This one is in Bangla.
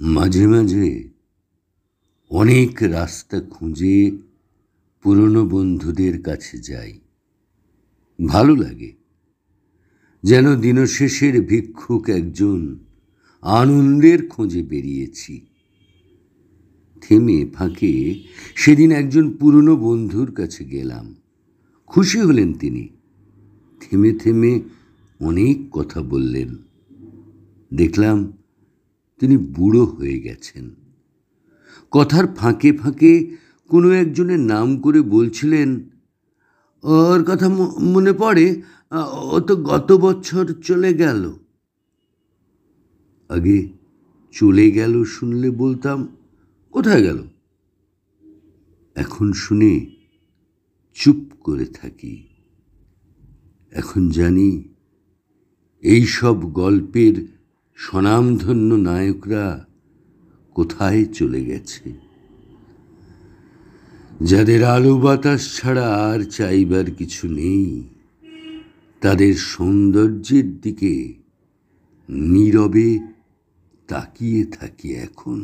মাঝে মাঝে অনেক রাস্তা খুঁজে পুরনো বন্ধুদের কাছে যাই। ভালো লাগে, যেন দিনশেষের ভিক্ষুক একজন আনন্দের খোঁজে বেরিয়েছি। থেমে ফাঁকে সেদিন একজন পুরনো বন্ধুর কাছে গেলাম। খুশি হলেন তিনি। থেমে থেমে অনেক কথা বললেন। দেখলাম তিনি বুড়ো হয়ে গেছেন। কথার ফাঁকে ফাঁকে কোনো একজনের নাম করে বলছিলেন, ওর কথা মনে পড়ে, ও তো গত বছর চলে গেল। আগে চলে গেল শুনলে বলতাম, কোথায় গেল? এখন শুনে চুপ করে থাকি। এখন জানি এই সব গল্পের স্বনামধন্য নায়করা কোথায় চলে গেছে, যাদের আলো বাতাস ছাড়া আর চাইবার কিছু নেই। তাদের সৌন্দর্যের দিকে নীরবে তাকিয়ে থাকি এখন।